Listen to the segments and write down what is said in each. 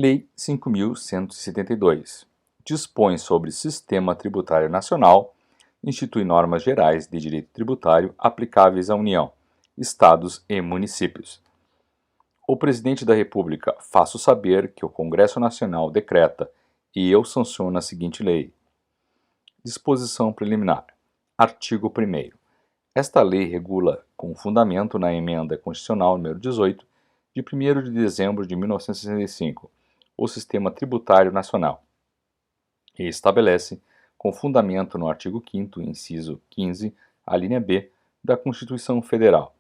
Lei 5.172. Dispõe sobre Sistema Tributário Nacional, institui normas gerais de direito tributário aplicáveis à União, Estados e municípios. O Presidente da República faço saber que o Congresso Nacional decreta e eu sanciono a seguinte lei. Disposição preliminar. Artigo 1º. Esta lei regula, com fundamento na Emenda Constitucional nº 18, de 1º de dezembro de 1965, o Sistema Tributário Nacional, e estabelece, com fundamento no artigo 5º, inciso 15, a linha B, da Constituição Federal,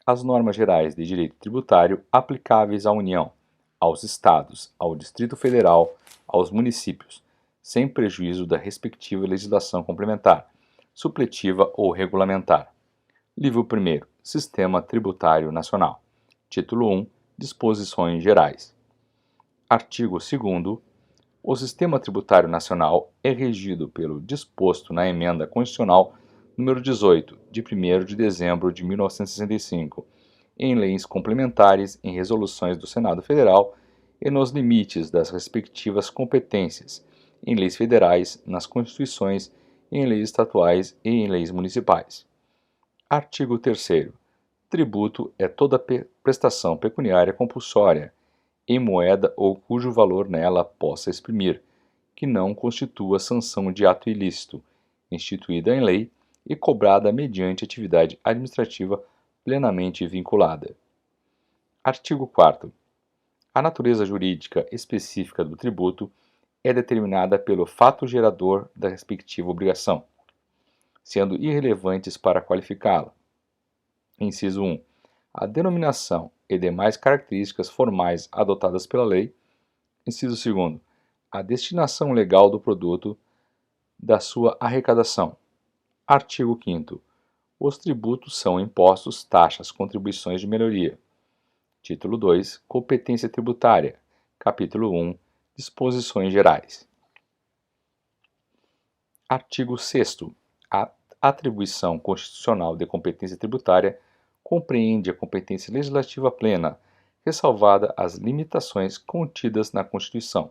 as normas gerais de direito tributário aplicáveis à União, aos Estados, ao Distrito Federal, aos municípios, sem prejuízo da respectiva legislação complementar, supletiva ou regulamentar. Livro 1º. Sistema Tributário Nacional. Título 1. Disposições Gerais. Artigo 2º. O Sistema Tributário Nacional é regido pelo disposto na Emenda Constitucional nº 18, de 1º de dezembro de 1965, em leis complementares, em resoluções do Senado Federal e nos limites das respectivas competências, em leis federais, nas constituições, em leis estatuais e em leis municipais. Artigo 3º. Tributo é toda prestação pecuniária compulsória, em moeda ou cujo valor nela possa exprimir, que não constitua sanção de ato ilícito, instituída em lei e cobrada mediante atividade administrativa plenamente vinculada. Artigo 4º. A natureza jurídica específica do tributo é determinada pelo fato gerador da respectiva obrigação, sendo irrelevantes para qualificá-la. Inciso 1. A denominação e demais características formais adotadas pela lei. Inciso 2. A destinação legal do produto, da sua arrecadação. Artigo 5º. Os tributos são impostos, taxas, contribuições de melhoria. Título 2. Competência tributária. Capítulo 1. Disposições gerais. Artigo 6º. A atribuição constitucional de competência tributária compreende a competência legislativa plena, ressalvada as limitações contidas na Constituição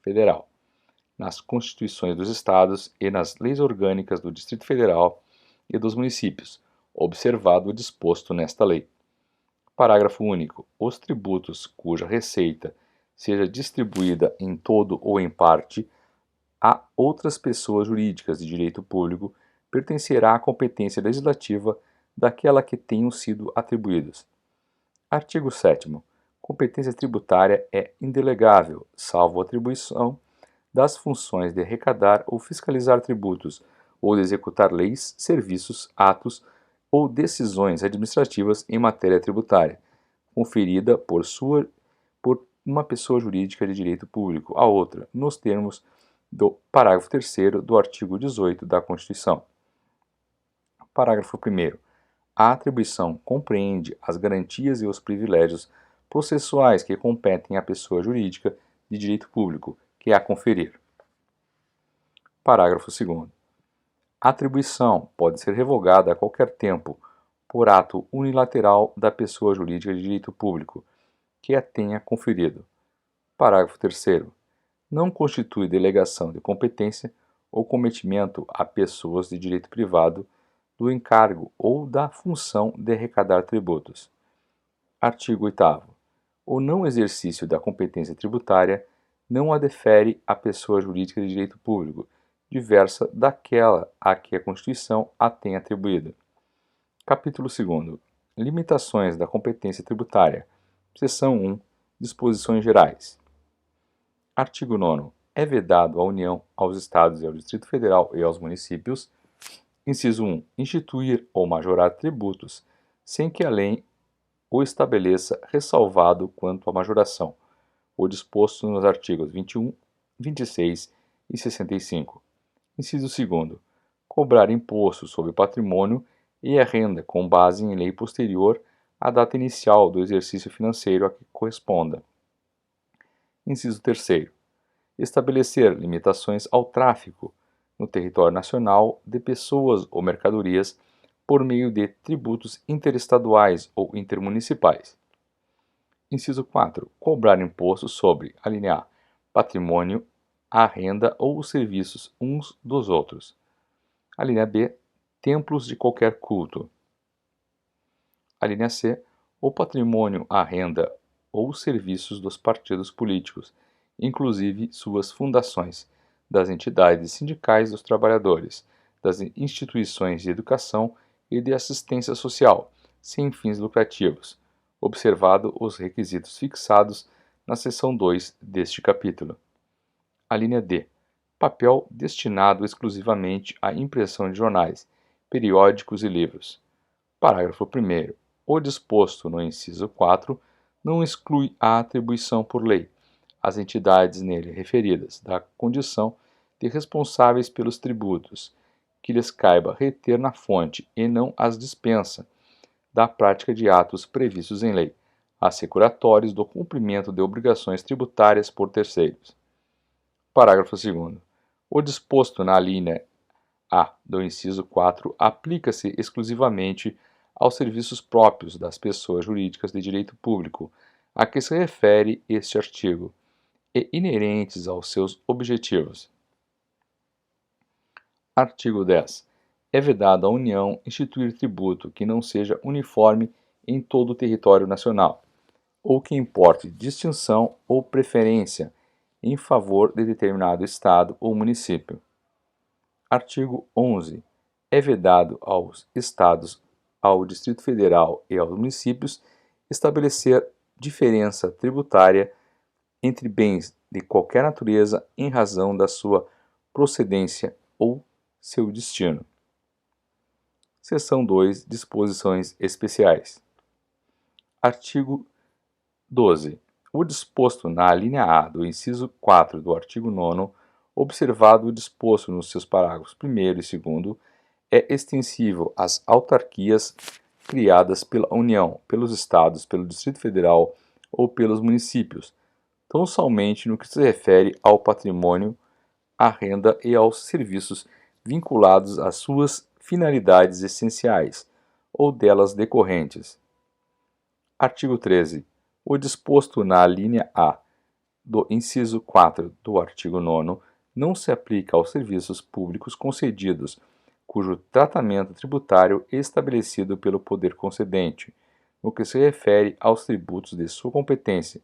Federal, nas Constituições dos Estados e nas leis orgânicas do Distrito Federal e dos municípios, observado o disposto nesta lei. Parágrafo único. Os tributos cuja receita seja distribuída em todo ou em parte a outras pessoas jurídicas de direito público pertencerá à competência legislativa daquela que tenham sido atribuídos. Artigo 7º. Competência tributária é indelegável, salvo atribuição das funções de arrecadar ou fiscalizar tributos, ou de executar leis, serviços, atos ou decisões administrativas em matéria tributária, conferida por uma pessoa jurídica de direito público a outra, nos termos do parágrafo 3º do artigo 18 da Constituição. Parágrafo 1º. A atribuição compreende as garantias e os privilégios processuais que competem à pessoa jurídica de direito público que a conferir. Parágrafo 2º. A atribuição pode ser revogada a qualquer tempo por ato unilateral da pessoa jurídica de direito público que a tenha conferido. Parágrafo 3º. Não constitui delegação de competência ou cometimento a pessoas de direito privado do encargo ou da função de arrecadar tributos. Artigo 8º. O não exercício da competência tributária não a defere à pessoa jurídica de direito público, diversa daquela a que a Constituição a tem atribuído. Capítulo 2º. Limitações da competência tributária. Seção 1. Disposições gerais. Artigo 9º. É vedado à União, aos Estados e ao Distrito Federal e aos municípios. Inciso 1. Instituir ou majorar tributos, sem que a lei o estabeleça, ressalvado quanto à majoração, o disposto nos artigos 21, 26 e 65. Inciso 2º. Cobrar imposto sobre o patrimônio e a renda com base em lei posterior à data inicial do exercício financeiro a que corresponda. Inciso 3º. Estabelecer limitações ao tráfico no território nacional de pessoas ou mercadorias por meio de tributos interestaduais ou intermunicipais. Inciso 4. Cobrar imposto sobre, alínea A, patrimônio, a renda ou os serviços uns dos outros. Alínea B. Templos de qualquer culto. Alínea C. O patrimônio, a renda ou os serviços dos partidos políticos, inclusive suas fundações, das entidades sindicais dos trabalhadores, das instituições de educação e de assistência social, sem fins lucrativos, observado os requisitos fixados na seção 2 deste capítulo. A linha D. Papel destinado exclusivamente à impressão de jornais, periódicos e livros. Parágrafo 1º. O disposto no inciso 4 não exclui a atribuição por lei às entidades nele referidas da condição de responsáveis pelos tributos, que lhes caiba reter na fonte e não as dispensa da prática de atos previstos em lei, assecuratórios do cumprimento de obrigações tributárias por terceiros. Parágrafo 2º. O disposto na linha A do inciso 4 aplica-se exclusivamente aos serviços próprios das pessoas jurídicas de direito público a que se refere este artigo e inerentes aos seus objetivos. Artigo 10. É vedado à União instituir tributo que não seja uniforme em todo o território nacional, ou que importe distinção ou preferência em favor de determinado Estado ou município. Artigo 11. É vedado aos Estados, ao Distrito Federal e aos municípios estabelecer diferença tributária entre bens de qualquer natureza em razão da sua procedência ou seu destino. Seção 2. Disposições especiais. Artigo 12. O disposto na linha A do inciso 4 do artigo 9º, observado o disposto nos seus parágrafos 1º e 2º, é extensível às autarquias criadas pela União, pelos Estados, pelo Distrito Federal ou pelos municípios, tão somente no que se refere ao patrimônio, à renda e aos serviços vinculados às suas finalidades essenciais ou delas decorrentes. Artigo 13. O disposto na linha A do inciso 4 do artigo 9º não se aplica aos serviços públicos concedidos, cujo tratamento tributário é estabelecido pelo poder concedente, no que se refere aos tributos de sua competência,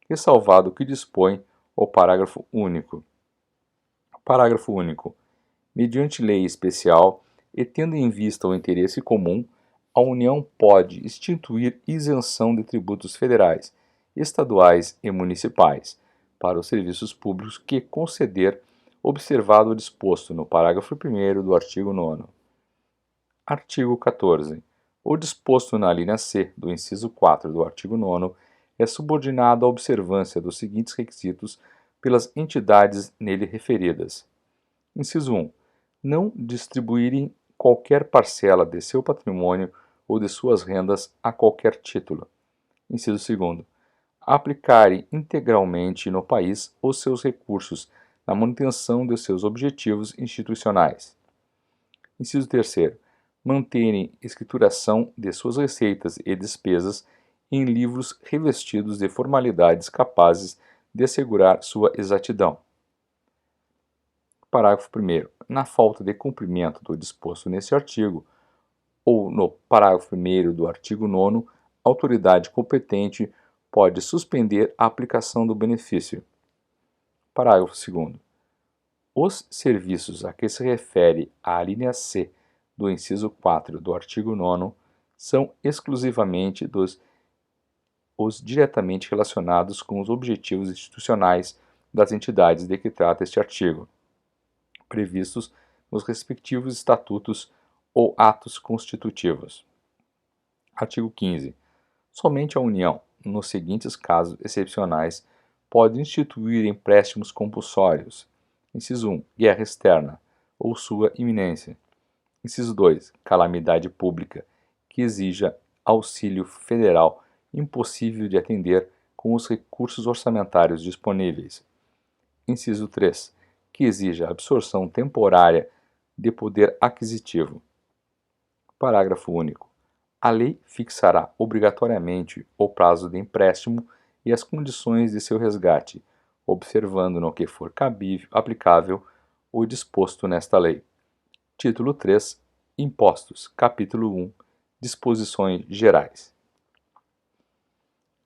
ressalvado o que dispõe o parágrafo único. Parágrafo único. Mediante lei especial e tendo em vista o interesse comum, a União pode instituir isenção de tributos federais, estaduais e municipais para os serviços públicos que conceder, observado o disposto no parágrafo 1º do artigo 9º. Artigo 14. O disposto na linha C do inciso 4 do artigo 9º é subordinado à observância dos seguintes requisitos pelas entidades nele referidas. Inciso 1. Não distribuírem qualquer parcela de seu patrimônio ou de suas rendas a qualquer título. Inciso 2. Aplicarem integralmente no país os seus recursos na manutenção de seus objetivos institucionais. Inciso 3. Manterem escrituração de suas receitas e despesas em livros revestidos de formalidades capazes de assegurar sua exatidão. Parágrafo 1º. Na falta de cumprimento do disposto neste artigo, ou no parágrafo 1º do artigo 9º, a autoridade competente pode suspender a aplicação do benefício. Parágrafo 2º. Os serviços a que se refere a linha C do inciso 4 do artigo 9º são exclusivamente os diretamente relacionados com os objetivos institucionais das entidades de que trata este artigo, previstos nos respectivos estatutos ou atos constitutivos. Artigo 15. Somente a União, nos seguintes casos excepcionais, pode instituir empréstimos compulsórios. Inciso 1. Guerra externa ou sua iminência. Inciso 2. Calamidade pública, que exija auxílio federal impossível de atender com os recursos orçamentários disponíveis. Inciso 3. Que exija absorção temporária de poder aquisitivo. Parágrafo único. A lei fixará obrigatoriamente o prazo de empréstimo e as condições de seu resgate, observando no que for aplicável o disposto nesta lei. Título 3. Impostos. Capítulo 1. Disposições gerais.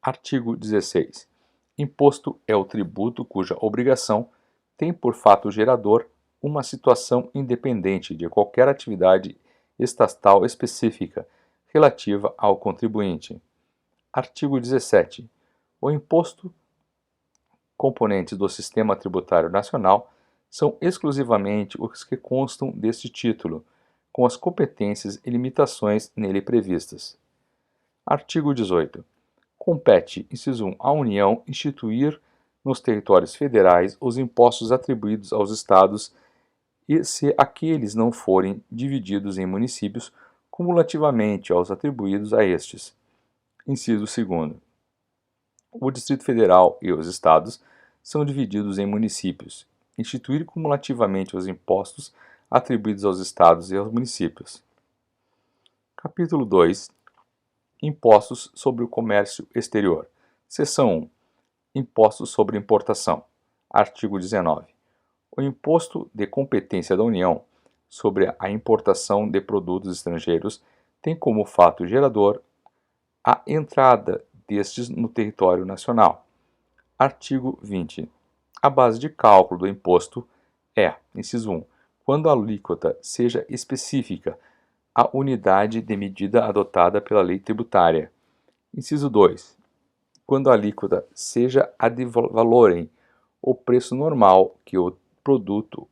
Artigo 16. Imposto é o tributo cuja obrigação tem por fato gerador uma situação independente de qualquer atividade estatal específica relativa ao contribuinte. Artigo 17. O imposto, componentes do Sistema Tributário Nacional, são exclusivamente os que constam deste título, com as competências e limitações nele previstas. Artigo 18. Compete, inciso 1, à União instituir nos territórios federais os impostos atribuídos aos estados e, se aqueles não forem divididos em municípios, cumulativamente aos atribuídos a estes. Inciso 2. O Distrito Federal e os estados são divididos em municípios. Instituir cumulativamente os impostos atribuídos aos estados e aos municípios. Capítulo 2. Impostos sobre o comércio exterior. Seção 1. Impostos sobre importação. Artigo 19. O imposto de competência da União sobre a importação de produtos estrangeiros tem como fato gerador a entrada destes no território nacional. Artigo 20. A base de cálculo do imposto é, inciso 1, quando a alíquota seja específica, a unidade de medida adotada pela lei tributária. Inciso 2. Quando a alíquota seja ad valorem, o preço normal que o produto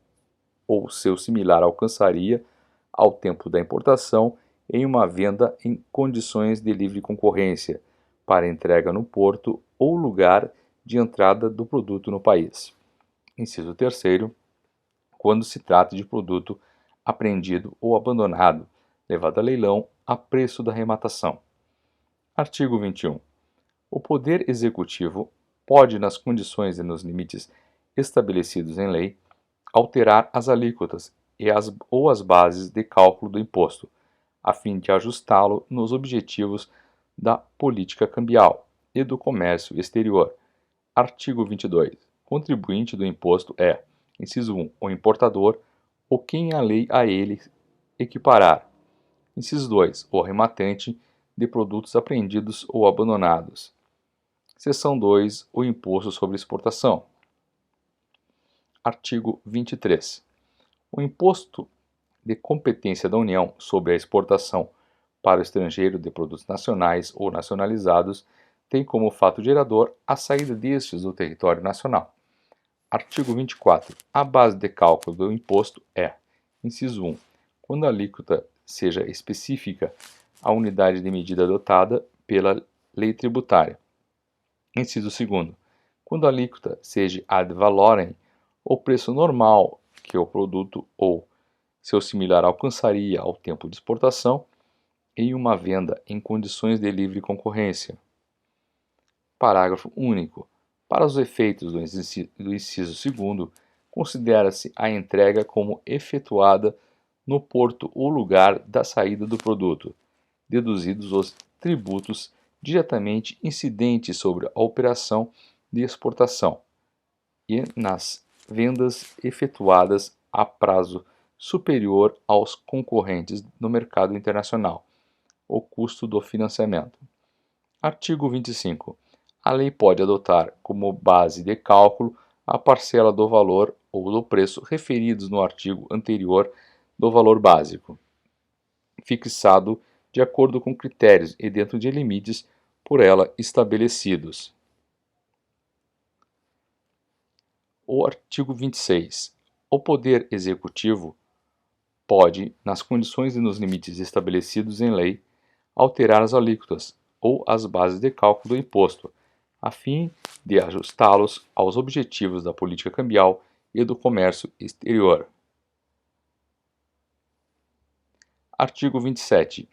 ou seu similar alcançaria ao tempo da importação em uma venda em condições de livre concorrência, para entrega no porto ou lugar de entrada do produto no país. Inciso 3. Quando se trata de produto apreendido ou abandonado, levado a leilão a preço da arrematação. Artigo 21. O Poder Executivo pode, nas condições e nos limites estabelecidos em lei, alterar as alíquotas ou as bases de cálculo do imposto, a fim de ajustá-lo nos objetivos da política cambial e do comércio exterior. Artigo 22. Contribuinte do imposto é, inciso 1, o importador ou quem a lei a ele equiparar. Inciso 2, o arrematante de produtos apreendidos ou abandonados. Seção 2, o imposto sobre exportação. Artigo 23. O imposto de competência da União sobre a exportação para o estrangeiro de produtos nacionais ou nacionalizados tem como fato gerador a saída destes do território nacional. Artigo 24. A base de cálculo do imposto é, inciso 1, quando a alíquota seja específica à unidade de medida adotada pela lei tributária. Inciso 2, quando a alíquota seja ad valorem, o preço normal que o produto ou seu similar alcançaria ao tempo de exportação em uma venda em condições de livre concorrência. Parágrafo único. Para os efeitos do inciso 2, considera-se a entrega como efetuada no porto ou lugar da saída do produto, deduzidos os tributos diretamente incidentes sobre a operação de exportação e nas vendas efetuadas a prazo superior aos concorrentes no mercado internacional, o custo do financiamento. Artigo 25. A lei pode adotar como base de cálculo a parcela do valor ou do preço referidos no artigo anterior do valor básico, fixado de acordo com critérios e dentro de limites por ela estabelecidos. O artigo 26. O Poder Executivo pode, nas condições e nos limites estabelecidos em lei, alterar as alíquotas ou as bases de cálculo do imposto, a fim de ajustá-los aos objetivos da política cambial e do comércio exterior. Artigo 27.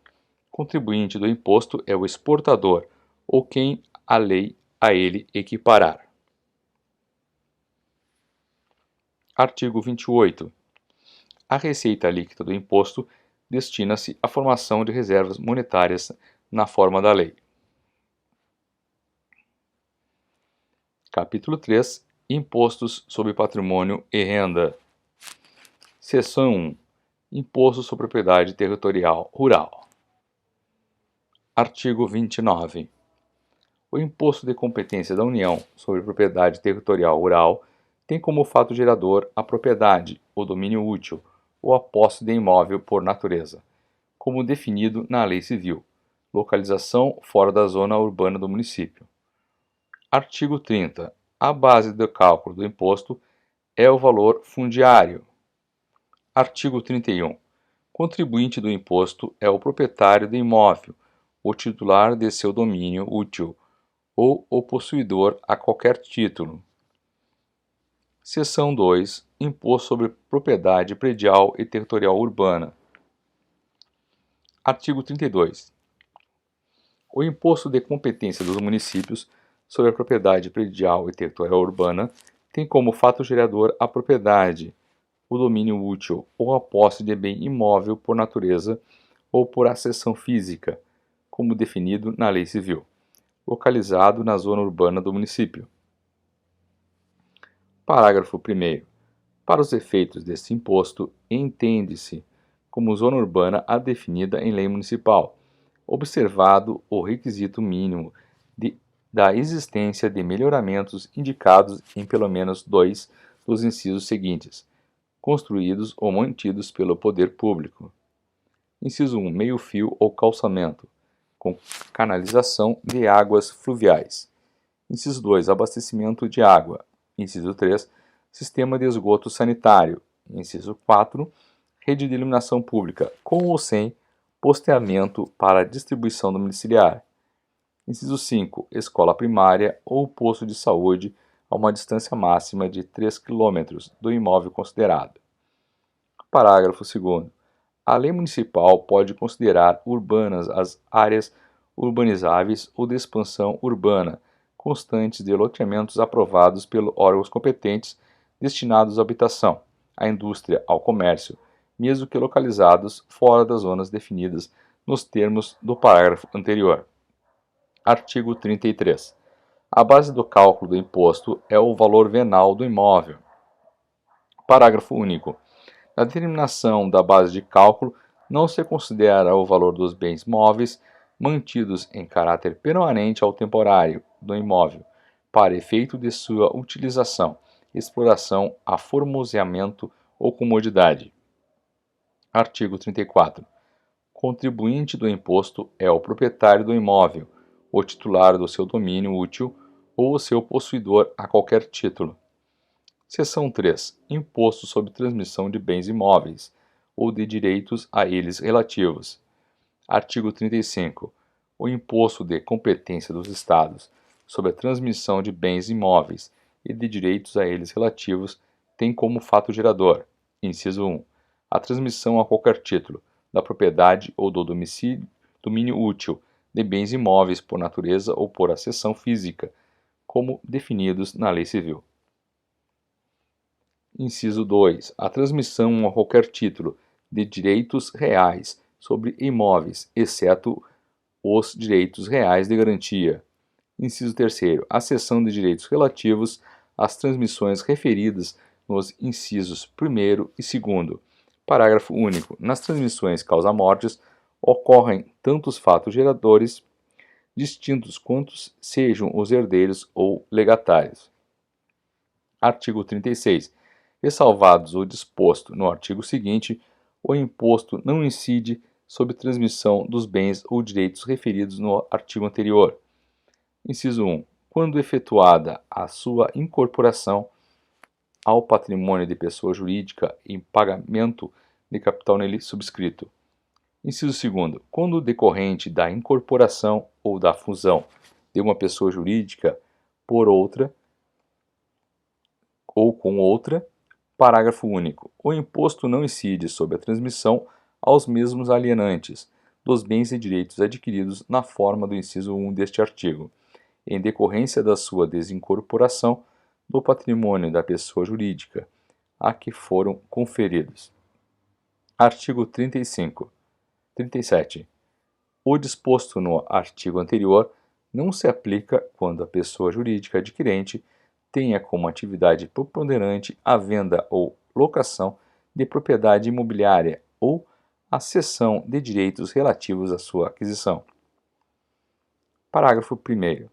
Contribuinte do imposto é o exportador ou quem a lei a ele equiparar. Artigo 28. A receita líquida do imposto destina-se à formação de reservas monetárias na forma da lei. Capítulo 3. Impostos sobre patrimônio e renda. Seção 1. Imposto sobre propriedade territorial rural. Artigo 29. O imposto de competência da União sobre propriedade territorial rural tem como fato gerador a propriedade, o domínio útil ou a posse de imóvel por natureza, como definido na Lei Civil, localização fora da zona urbana do município. Artigo 30. A base de cálculo do imposto é o valor fundiário. Artigo 31. Contribuinte do imposto é o proprietário do imóvel, o titular de seu domínio útil ou o possuidor a qualquer título. Seção 2. Imposto sobre propriedade predial e territorial urbana. Artigo 32. O imposto de competência dos municípios sobre a propriedade predial e territorial urbana tem como fato gerador a propriedade, o domínio útil ou a posse de bem imóvel por natureza ou por acessão física, como definido na Lei Civil, localizado na zona urbana do município. Parágrafo 1º. Para os efeitos deste imposto, entende-se como zona urbana a definida em lei municipal, observado o requisito mínimo da existência de melhoramentos indicados em pelo menos 2 dos incisos seguintes, construídos ou mantidos pelo poder público. Inciso 1. Meio-fio ou calçamento, com canalização de águas fluviais. Inciso 2. Abastecimento de água. Inciso 3. Sistema de esgoto sanitário. Inciso 4. Rede de iluminação pública, com ou sem posteamento para distribuição domiciliar. Inciso 5. Escola primária ou posto de saúde a uma distância máxima de 3 km do imóvel considerado. Parágrafo 2º. A lei municipal pode considerar urbanas as áreas urbanizáveis ou de expansão urbana, constantes de loteamentos aprovados pelos órgãos competentes destinados à habitação, à indústria, ao comércio, mesmo que localizados fora das zonas definidas nos termos do parágrafo anterior. Artigo 33. A base do cálculo do imposto é o valor venal do imóvel. Parágrafo único. Na determinação da base de cálculo, não se considera o valor dos bens móveis mantidos em caráter permanente ou temporário do imóvel, para efeito de sua utilização, exploração, aformoseamento ou comodidade. Artigo 34. Contribuinte do imposto é o proprietário do imóvel, o titular do seu domínio útil ou o seu possuidor a qualquer título. Seção 3. Imposto sobre transmissão de bens imóveis ou de direitos a eles relativos. Artigo 35. O imposto de competência dos Estados sobre a transmissão de bens imóveis e de direitos a eles relativos tem como fato gerador, inciso 1, a transmissão a qualquer título da propriedade ou do domínio útil de bens imóveis por natureza ou por acessão física, como definidos na Lei Civil. Inciso 2. A transmissão a qualquer título de direitos reais sobre imóveis, exceto os direitos reais de garantia. Inciso 3º. A cessão de direitos relativos às transmissões referidas nos incisos 1º e 2º. Parágrafo único. Nas transmissões causa-mortes ocorrem tantos fatos geradores distintos quantos sejam os herdeiros ou legatários. Artigo 36. Ressalvados o disposto no artigo seguinte, o imposto não incide sobre transmissão dos bens ou direitos referidos no artigo anterior. Inciso 1. Quando efetuada a sua incorporação ao patrimônio de pessoa jurídica em pagamento de capital nele subscrito. Inciso 2º. Quando decorrente da incorporação ou da fusão de uma pessoa jurídica por outra ou com outra. Parágrafo único. O imposto não incide sobre a transmissão aos mesmos alienantes dos bens e direitos adquiridos na forma do inciso 1 deste artigo, em decorrência da sua desincorporação do patrimônio da pessoa jurídica a que foram conferidos. Artigo 35. 37. O disposto no artigo anterior não se aplica quando a pessoa jurídica adquirente tenha como atividade preponderante a venda ou locação de propriedade imobiliária ou a cessão de direitos relativos à sua aquisição. Parágrafo 1º.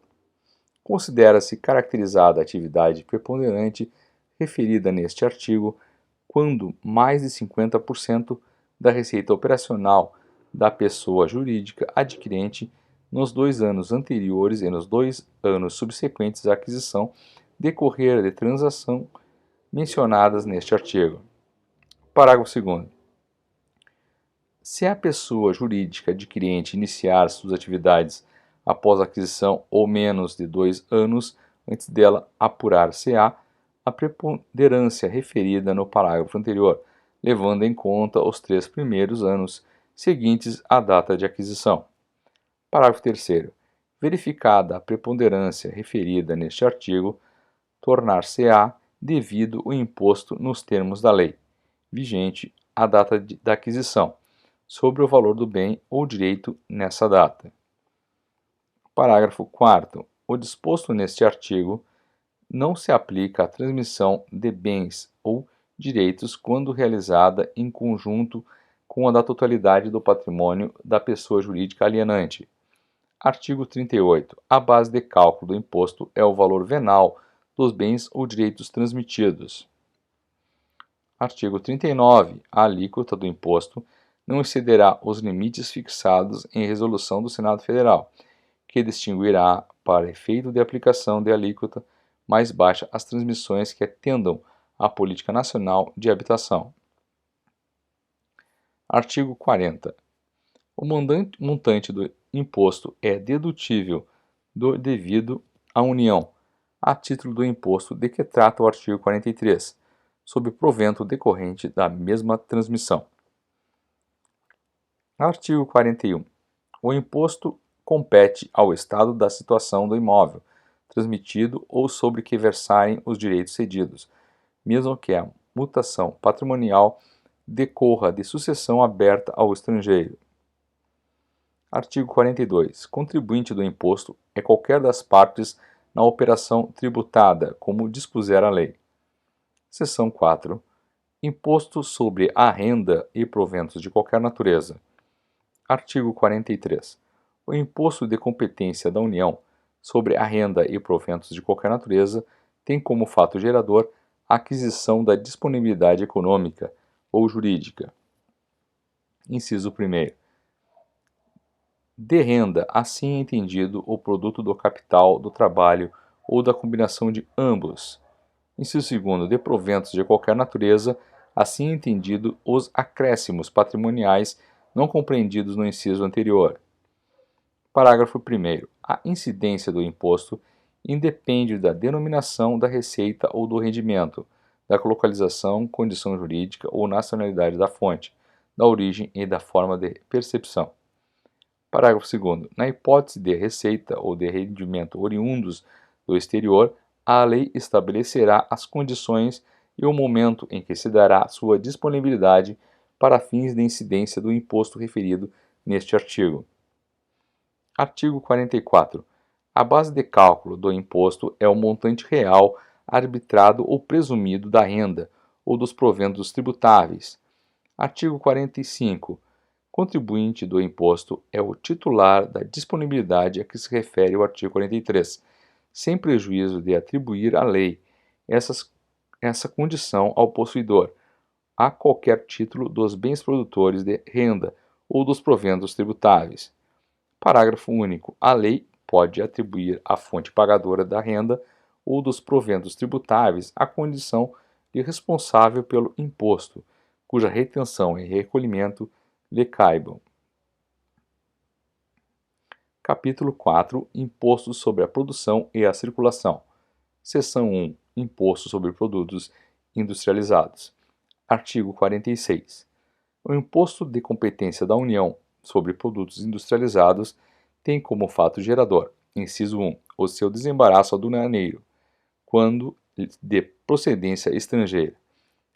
Considera-se caracterizada a atividade preponderante referida neste artigo quando mais de 50% da receita operacional da pessoa jurídica adquirente nos 2 anos anteriores e nos 2 anos subsequentes à aquisição decorrer de transação mencionadas neste artigo. Parágrafo 2º. Se a pessoa jurídica adquirente iniciar suas atividades após a aquisição ou menos de 2 anos antes dela apurar-se-á a preponderância referida no parágrafo anterior, levando em conta os 3 primeiros anos seguintes à data de aquisição. Parágrafo 3º. Verificada a preponderância referida neste artigo, tornar-se-á devido o imposto nos termos da lei, vigente à data da aquisição, sobre o valor do bem ou direito nessa data. Parágrafo 4º. O disposto neste artigo não se aplica à transmissão de bens ou direitos quando realizada em conjunto com a da totalidade do patrimônio da pessoa jurídica alienante. Artigo 38. A base de cálculo do imposto é o valor venal dos bens ou direitos transmitidos. Artigo 39. A alíquota do imposto não excederá os limites fixados em resolução do Senado Federal, que distinguirá, para efeito de aplicação de alíquota mais baixa, as transmissões que atendam à política nacional de habitação. Artigo 40. O montante do imposto é dedutível do devido à União, a título do imposto de que trata o artigo 43, sob provento decorrente da mesma transmissão. Artigo 41. O imposto compete ao Estado da situação do imóvel transmitido ou sobre que versarem os direitos cedidos, mesmo que a mutação patrimonial decorra de sucessão aberta ao estrangeiro. Artigo 42. Contribuinte do imposto é qualquer das partes na operação tributada, como dispuser a lei. Seção 4. Imposto sobre a renda e proventos de qualquer natureza. Artigo 43. O imposto de competência da União sobre a renda e proventos de qualquer natureza tem como fato gerador a aquisição da disponibilidade econômica ou jurídica. Inciso 1º. De renda, assim entendido o produto do capital, do trabalho ou da combinação de ambos. Inciso 2º. De proventos de qualquer natureza, assim entendido os acréscimos patrimoniais não compreendidos no inciso anterior. Parágrafo 1º. A incidência do imposto independe da denominação da receita ou do rendimento, da localização, condição jurídica ou nacionalidade da fonte, da origem e da forma de percepção. Parágrafo 2º. Na hipótese de receita ou de rendimento oriundos do exterior, a lei estabelecerá as condições e o momento em que se dará sua disponibilidade para fins de incidência do imposto referido neste artigo. Artigo 44. A base de cálculo do imposto é o montante real, arbitrado ou presumido da renda ou dos proventos tributáveis. Artigo 45. Contribuinte do imposto é o titular da disponibilidade a que se refere o artigo 43, sem prejuízo de atribuir à lei essa condição ao possuidor, a qualquer título dos bens produtores de renda ou dos proventos tributáveis. Parágrafo único. A lei pode atribuir à fonte pagadora da renda ou dos proventos tributáveis a condição de responsável pelo imposto, cuja retenção e recolhimento lhe caibam. Capítulo 4. Imposto sobre a produção e a circulação. Seção 1. Imposto sobre produtos industrializados. Artigo 46. O imposto de competência da União sobre produtos industrializados tem como fato gerador, inciso 1, o seu desembaraço aduaneiro, quando de procedência estrangeira.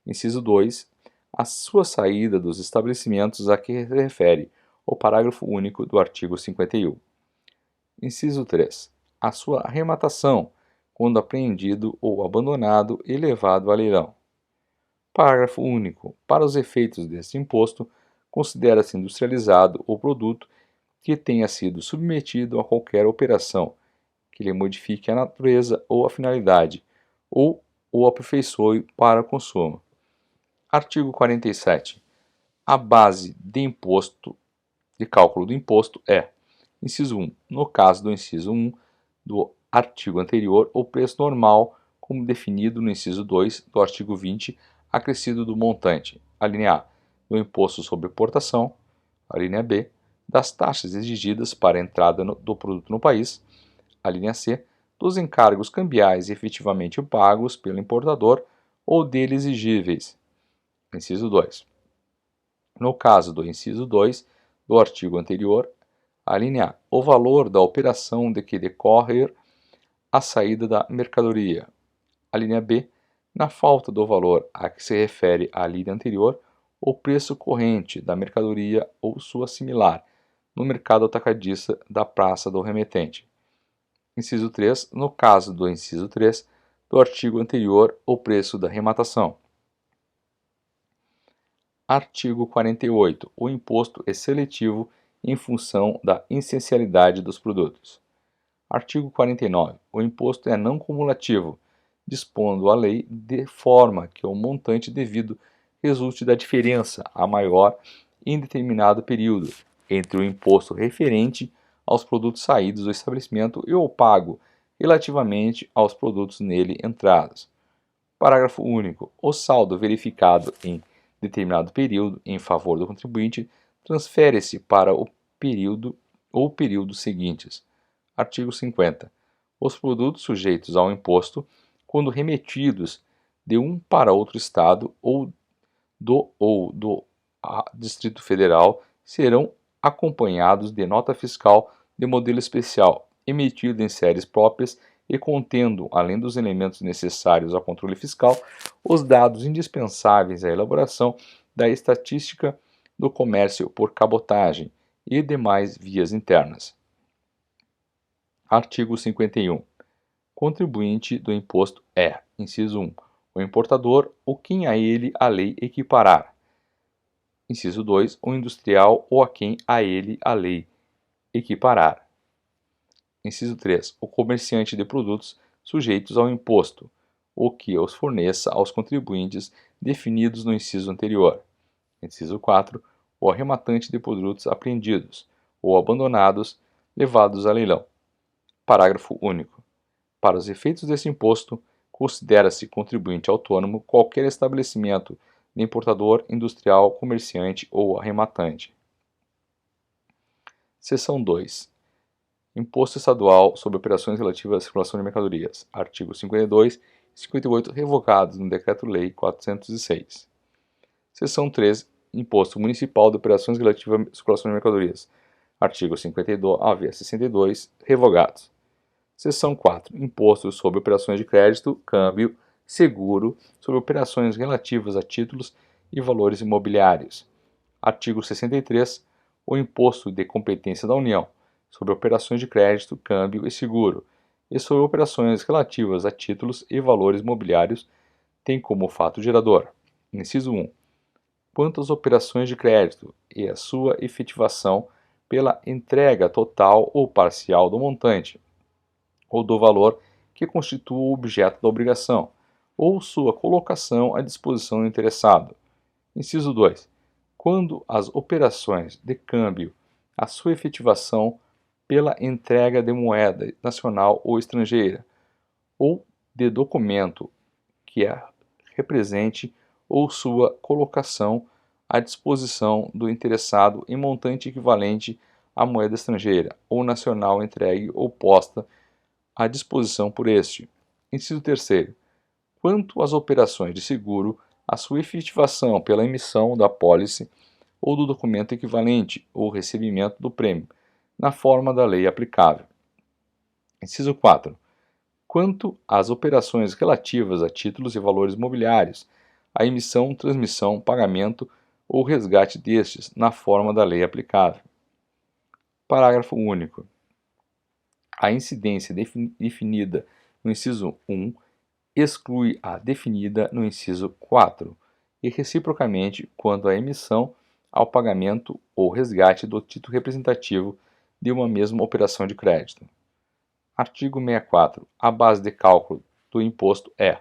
Inciso 2, a sua saída dos estabelecimentos a que refere, o parágrafo único do artigo 51. Inciso 3. A sua arrematação, quando apreendido ou abandonado e levado a leilão. Parágrafo único. Para os efeitos deste imposto, considera-se industrializado o produto que tenha sido submetido a qualquer operação que lhe modifique a natureza ou a finalidade, ou o aperfeiçoe para consumo. Artigo 47. A base de cálculo do imposto é: inciso 1. No caso do inciso 1 do artigo anterior, o preço normal, como definido no inciso 2 do artigo 20, acrescido do montante, alínea A, do imposto sobre exportação, alínea B, das taxas exigidas para a entrada do produto no país, alínea C, dos encargos cambiais efetivamente pagos pelo importador ou dele exigíveis. Inciso 2. No caso do inciso 2 do artigo anterior, alínea A, o valor da operação de que decorrer a saída da mercadoria. Alínea B, na falta do valor a que se refere a linha anterior, o preço corrente da mercadoria ou sua similar no mercado atacadista da praça do remetente. Inciso 3, no caso do inciso 3 do artigo anterior, o preço da arrematação. Artigo 48. O imposto é seletivo em função da essencialidade dos produtos. Artigo 49. O imposto é não cumulativo, dispondo a lei de forma que o montante devido resulte da diferença a maior em determinado período entre o imposto referente aos produtos saídos do estabelecimento e o pago relativamente aos produtos nele entrados. Parágrafo único. O saldo verificado em determinado período em favor do contribuinte transfere-se para o período ou períodos seguintes. Artigo 50. Os produtos sujeitos ao imposto, quando remetidos de um para outro estado ou do Distrito Federal, serão acompanhados de nota fiscal de modelo especial, emitida em séries próprias e contendo, além dos elementos necessários ao controle fiscal, os dados indispensáveis à elaboração da estatística do comércio por cabotagem e demais vias internas. Artigo 51. Contribuinte do imposto é, inciso 1, o importador ou quem a ele a lei equiparar. Inciso 2, o industrial ou a quem a ele a lei equiparar. Inciso 3, o comerciante de produtos sujeitos ao imposto, ou que os forneça aos contribuintes definidos no inciso anterior. Inciso 4, o arrematante de produtos apreendidos ou abandonados levados a leilão. Parágrafo único. Para os efeitos desse imposto, considera-se contribuinte autônomo qualquer estabelecimento de importador, industrial, comerciante ou arrematante. Seção 2. Imposto estadual sobre operações relativas à circulação de mercadorias. Artigos 52 e 58 revogados no Decreto-Lei 406. Seção 3. Imposto municipal de operações relativas à circulação de mercadorias. Artigos 59 a 62 revogados. Seção 4. Imposto sobre operações de crédito, câmbio, seguro, sobre operações relativas a títulos e valores imobiliários. Artigo 63. O imposto de competência da União sobre operações de crédito, câmbio e seguro, e sobre operações relativas a títulos e valores imobiliários, tem como fato gerador: inciso 1. Quanto às operações de crédito e a sua efetivação pela entrega total ou parcial do montante ou do valor que constitua o objeto da obrigação, ou sua colocação à disposição do interessado. Inciso 2. Quando as operações de câmbio, a sua efetivação pela entrega de moeda nacional ou estrangeira, ou de documento que a represente, ou sua colocação à disposição do interessado em montante equivalente à moeda estrangeira ou nacional entregue ou posta à disposição por este. Inciso 3. Quanto às operações de seguro, a sua efetivação pela emissão da apólice ou do documento equivalente ou recebimento do prêmio, na forma da lei aplicável. Inciso 4. Quanto às operações relativas a títulos e valores mobiliários, a emissão, transmissão, pagamento ou resgate destes, na forma da lei aplicável. Parágrafo único. A incidência definida no inciso 1 exclui a definida no inciso 4, e reciprocamente quanto à emissão, ao pagamento ou resgate do título representativo de uma mesma operação de crédito. Artigo 64. A base de cálculo do imposto é: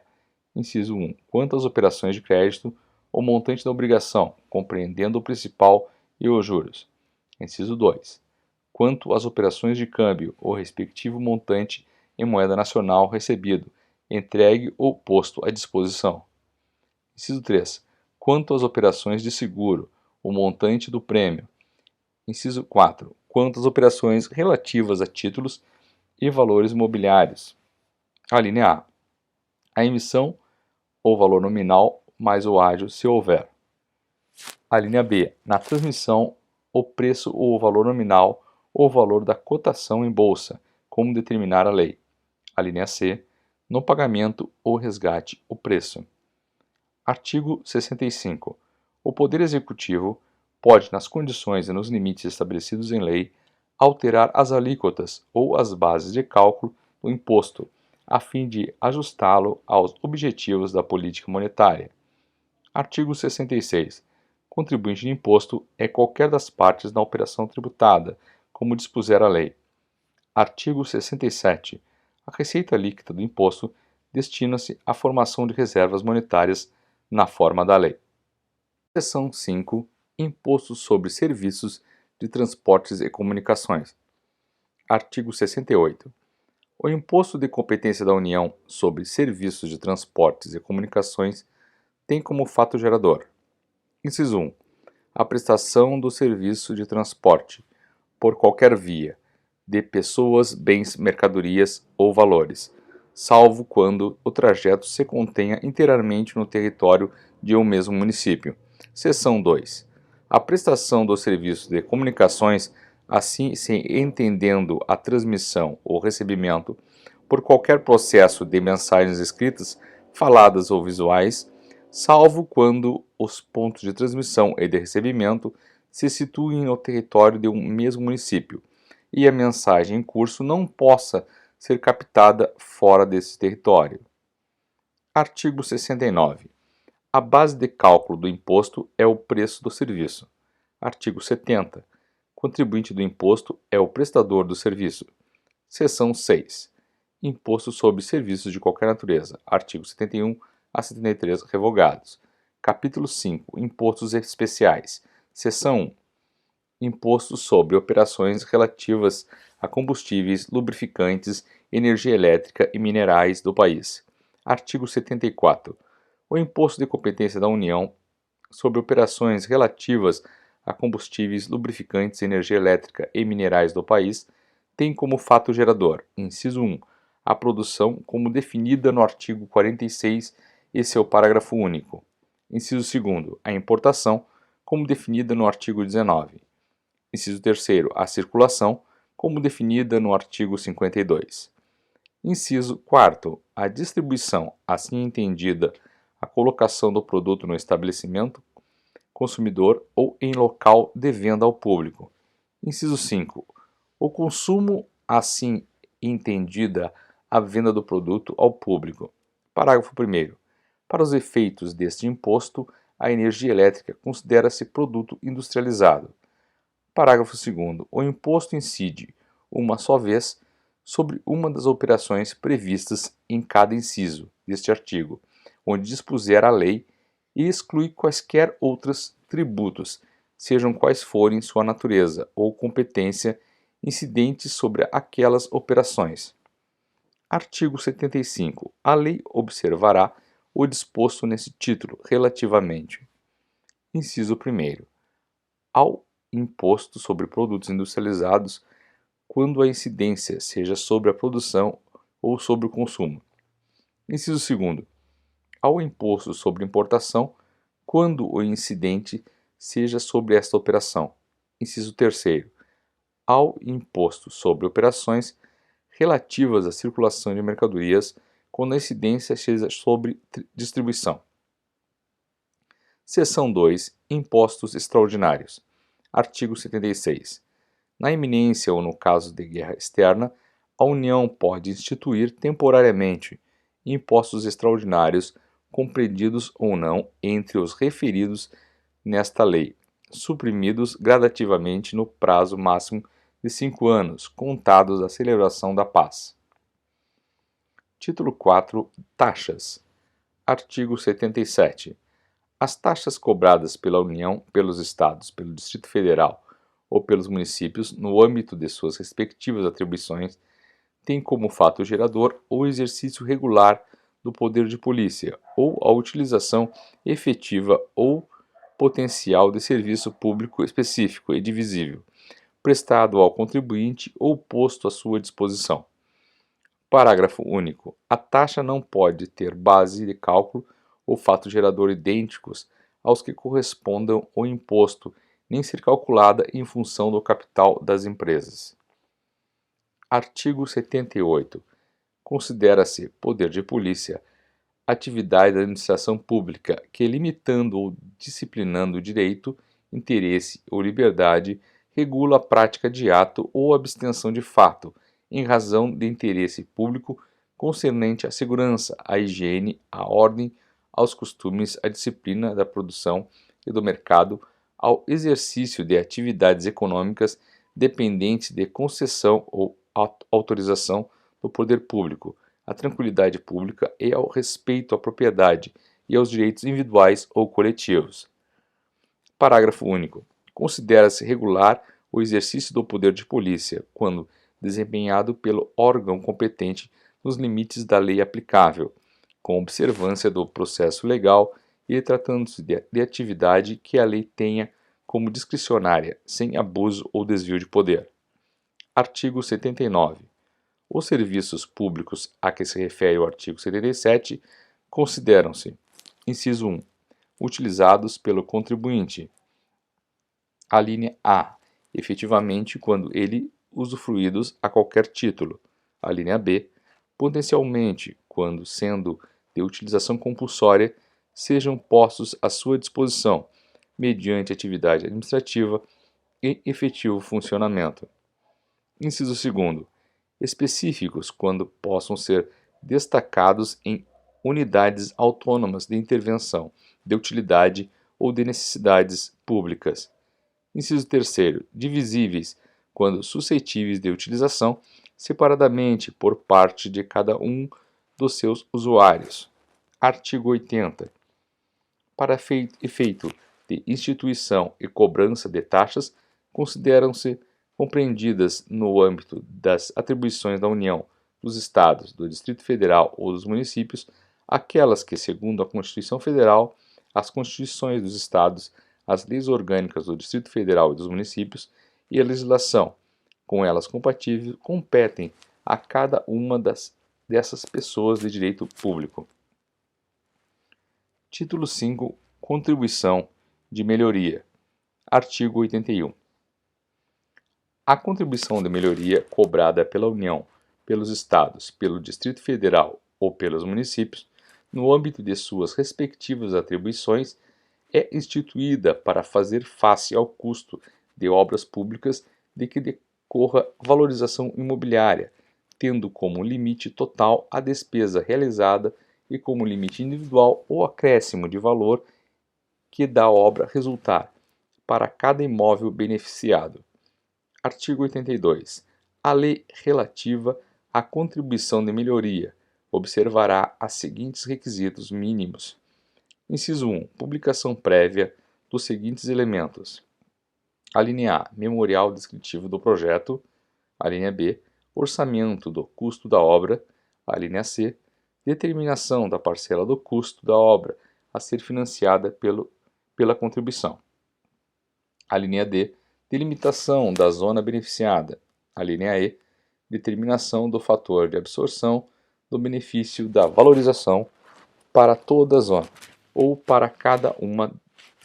inciso 1. Quanto às operações de crédito, o montante da obrigação, compreendendo o principal e os juros. Inciso 2. Quanto às operações de câmbio, o respectivo montante em moeda nacional recebido, entregue ou posto à disposição. Inciso 3. Quanto às operações de seguro, o montante do prêmio. Inciso 4. Quanto às operações relativas a títulos e valores imobiliários. A linha A. A emissão ou valor nominal mais o ágio, se houver. A linha B. Na transmissão, o preço ou o valor nominal ou o valor da cotação em bolsa, como determinar a lei. A linha C. No pagamento ou resgate, o preço. Artigo 65. O Poder Executivo pode, nas condições e nos limites estabelecidos em lei, alterar as alíquotas ou as bases de cálculo do imposto, a fim de ajustá-lo aos objetivos da política monetária. Artigo 66. Contribuinte de imposto é qualquer das partes da operação tributada, como dispuser a lei. Artigo 67. A receita líquida do imposto destina-se à formação de reservas monetárias na forma da lei. Seção 5. Imposto sobre serviços de transportes e comunicações. Artigo 68. O imposto de competência da União sobre serviços de transportes e comunicações tem como fato gerador: inciso 1. A prestação do serviço de transporte, por qualquer via, de pessoas, bens, mercadorias ou valores, salvo quando o trajeto se contenha inteiramente no território de um mesmo município. Seção 2. A prestação do serviço de comunicações, assim se entendendo a transmissão ou recebimento, por qualquer processo de mensagens escritas, faladas ou visuais, salvo quando os pontos de transmissão e de recebimento se situem no território de um mesmo município e a mensagem em curso não possa ser captada fora desse território. Artigo 69. A base de cálculo do imposto é o preço do serviço. Artigo 70. Contribuinte do imposto é o prestador do serviço. Seção 6. Imposto sobre serviços de qualquer natureza. Artigo 71 a 73 revogados. Capítulo 5. Impostos especiais. Seção 1. Imposto sobre operações relativas a combustíveis, lubrificantes, energia elétrica e minerais do país. Artigo 74. O imposto de competência da União sobre operações relativas a combustíveis, lubrificantes, energia elétrica e minerais do país tem como fato gerador: inciso 1. A produção, como definida no artigo 46 e seu parágrafo único. Inciso 2. A importação, como definida no artigo 19. Inciso 3. A circulação, como definida no artigo 52. Inciso 4. A distribuição, assim entendida, a colocação do produto no estabelecimento consumidor ou em local de venda ao público. Inciso 5. O consumo, assim entendida, a venda do produto ao público. Parágrafo 1º. Para os efeitos deste imposto, a energia elétrica considera-se produto industrializado. Parágrafo 2º. O imposto incide, uma só vez, sobre uma das operações previstas em cada inciso deste artigo, onde dispuser a lei, e exclui quaisquer outros tributos, sejam quais forem sua natureza ou competência, incidentes sobre aquelas operações. Artigo 75. A lei observará o disposto nesse título relativamente: inciso 1º. Ao imposto sobre produtos industrializados, quando a incidência seja sobre a produção ou sobre o consumo. Inciso 2º. Ao imposto sobre importação, quando o incidente seja sobre esta operação. Inciso 3º. Ao imposto sobre operações relativas à circulação de mercadorias, quando a incidência seja sobre distribuição. Seção 2. Impostos extraordinários. Artigo 76. Na iminência ou no caso de guerra externa, a União pode instituir temporariamente impostos extraordinários, compreendidos ou não entre os referidos nesta lei, suprimidos gradativamente no prazo máximo de 5 anos, contados da celebração da paz. Título 4. Taxas. Artigo 77. As taxas cobradas pela União, pelos Estados, pelo Distrito Federal ou pelos municípios, no âmbito de suas respectivas atribuições, têm como fato gerador o exercício regular do poder de polícia ou a utilização efetiva ou potencial de serviço público específico e divisível, prestado ao contribuinte ou posto à sua disposição. Parágrafo único. A taxa não pode ter base de cálculo ou fato gerador idênticos aos que correspondam ao imposto, nem ser calculada em função do capital das empresas. Artigo 78. Considera-se poder de polícia atividade da administração pública que, limitando ou disciplinando o direito, interesse ou liberdade, regula a prática de ato ou abstenção de fato, em razão de interesse público concernente à segurança, à higiene, à ordem, aos costumes, à disciplina da produção e do mercado, ao exercício de atividades econômicas dependentes de concessão ou autorização do poder público, à tranquilidade pública e ao respeito à propriedade e aos direitos individuais ou coletivos. Parágrafo único. Considera-se regular o exercício do poder de polícia quando desempenhado pelo órgão competente nos limites da lei aplicável, com observância do processo legal e tratando-se de atividade que a lei tenha como discricionária, sem abuso ou desvio de poder. Artigo 79. Os serviços públicos a que se refere o artigo 77 consideram-se: inciso 1. Utilizados pelo contribuinte. A linha A. Efetivamente, quando ele usufruídos a qualquer título. A linha B. Potencialmente, quando, sendo de utilização compulsória, sejam postos à sua disposição, mediante atividade administrativa e efetivo funcionamento. Inciso 2. Específicos, quando possam ser destacados em unidades autônomas de intervenção, de utilidade ou de necessidades públicas. Inciso 3. Divisíveis, quando suscetíveis de utilização separadamente por parte de cada um dos seus usuários. Artigo 80. Para efeito de instituição e cobrança de taxas, consideram-se compreendidas no âmbito das atribuições da União, dos Estados, do Distrito Federal ou dos municípios, aquelas que, segundo a Constituição Federal, as Constituições dos Estados, as leis orgânicas do Distrito Federal e dos municípios e a legislação com elas compatível competem a cada uma dessas pessoas de direito público. Título 5. Contribuição de melhoria. Artigo 81. A contribuição de melhoria cobrada pela União, pelos Estados, pelo Distrito Federal ou pelos municípios, no âmbito de suas respectivas atribuições, é instituída para fazer face ao custo de obras públicas de que decorra valorização imobiliária, tendo como limite total a despesa realizada e como limite individual o acréscimo de valor que da obra resultar, para cada imóvel beneficiado. Artigo 82. A lei relativa à contribuição de melhoria observará os seguintes requisitos mínimos. Inciso 1. Publicação prévia dos seguintes elementos. A linha A. Memorial descritivo do projeto. A linha B. Orçamento do custo da obra. A linha C. Determinação da parcela do custo da obra a ser financiada pela contribuição. A linha D. Delimitação da zona beneficiada. A linha E. Determinação do fator de absorção do benefício da valorização para toda a zona ou para cada uma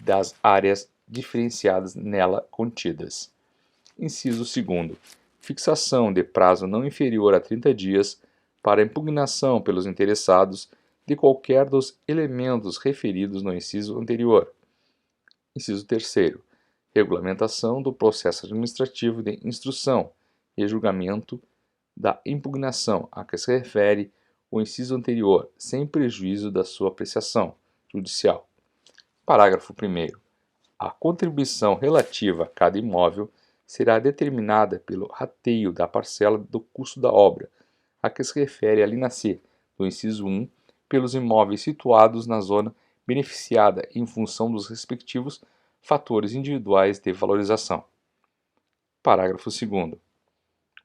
das áreas diferenciadas nela contidas. Inciso 2. Fixação de prazo não inferior a 30 dias para impugnação pelos interessados de qualquer dos elementos referidos no inciso anterior. Inciso 3. regulamentação do processo administrativo de instrução e julgamento da impugnação a que se refere o inciso anterior, sem prejuízo da sua apreciação judicial. Parágrafo 1º. A contribuição relativa a cada imóvel será determinada pelo rateio da parcela do custo da obra, a que se refere a linha C, do inciso 1, pelos imóveis situados na zona beneficiada em função dos respectivos fatores individuais de valorização. Parágrafo 2º.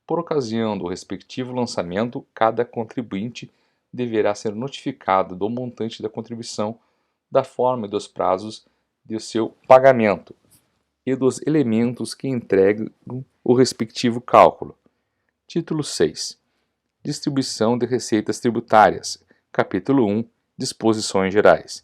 Por ocasião do respectivo lançamento, cada contribuinte deverá ser notificado do montante da contribuição, da forma e dos prazos de seu pagamento e dos elementos que entregam o respectivo cálculo. Título 6. Distribuição de receitas tributárias. Capítulo 1. Disposições gerais.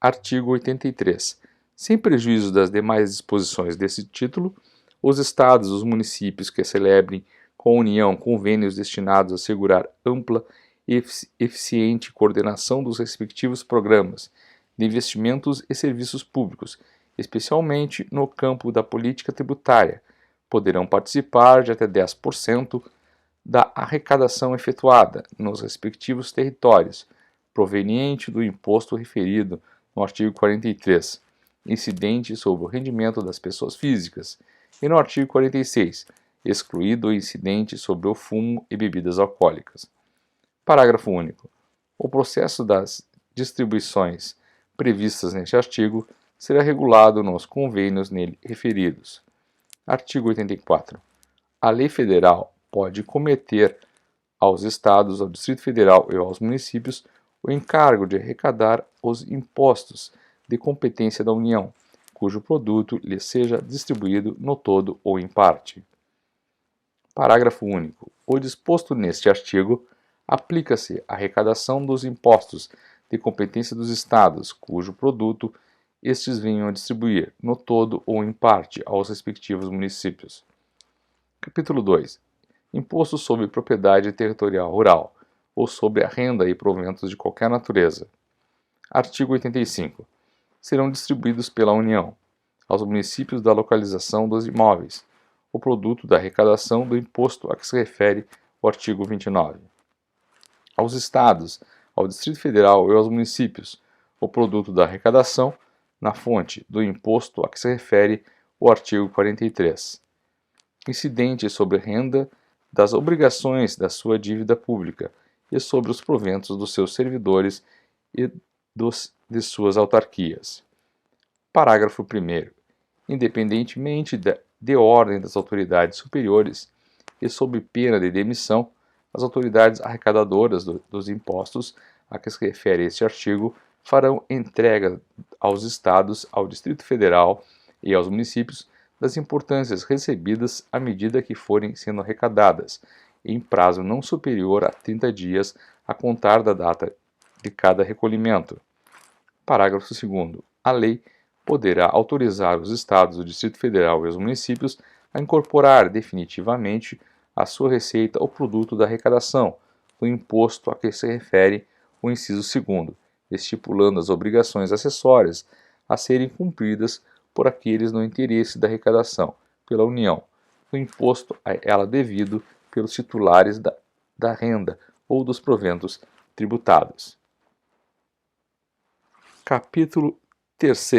Artigo 83. Sem prejuízo das demais disposições desse título, os Estados e os municípios que celebrem com a União convênios destinados a assegurar ampla e eficiente coordenação dos respectivos programas de investimentos e serviços públicos, especialmente no campo da política tributária, poderão participar de até 10% da arrecadação efetuada nos respectivos territórios, proveniente do imposto referido no artigo 43, incidente sobre o rendimento das pessoas físicas, e no artigo 46, excluído o incidente sobre o fumo e bebidas alcoólicas. Parágrafo único. O processo das distribuições previstas neste artigo será regulado nos convênios nele referidos. Artigo 84. A lei federal pode cometer aos Estados, ao Distrito Federal e aos municípios o encargo de arrecadar os impostos de competência da União, cujo produto lhe seja distribuído no todo ou em parte. Parágrafo único. O disposto neste artigo aplica-se à arrecadação dos impostos de competência dos Estados, cujo produto estes venham a distribuir, no todo ou em parte, aos respectivos municípios. Capítulo 2. Imposto sobre propriedade territorial rural, ou sobre a renda e proventos de qualquer natureza. Artigo 85. Serão distribuídos pela União, aos municípios da localização dos imóveis, o produto da arrecadação do imposto a que se refere o artigo 29. Aos Estados, ao Distrito Federal e aos municípios, o produto da arrecadação, na fonte do imposto a que se refere o artigo 43. Incidente sobre renda das obrigações da sua dívida pública e sobre os proventos dos seus servidores e de suas autarquias. Parágrafo 1º. Independentemente de ordem das autoridades superiores e sob pena de demissão, as autoridades arrecadadoras dos impostos a que se refere este artigo farão entrega aos Estados, ao Distrito Federal e aos municípios das importâncias recebidas à medida que forem sendo arrecadadas, em prazo não superior a 30 dias a contar da data de cada recolhimento. Parágrafo 2º. A lei poderá autorizar os Estados, o Distrito Federal e os municípios a incorporar definitivamente à sua receita o produto da arrecadação, do imposto a que se refere o inciso 2º, estipulando as obrigações acessórias a serem cumpridas por aqueles no interesse da arrecadação pela União, o imposto a ela devido pelos titulares da renda ou dos proventos tributados. Capítulo 3.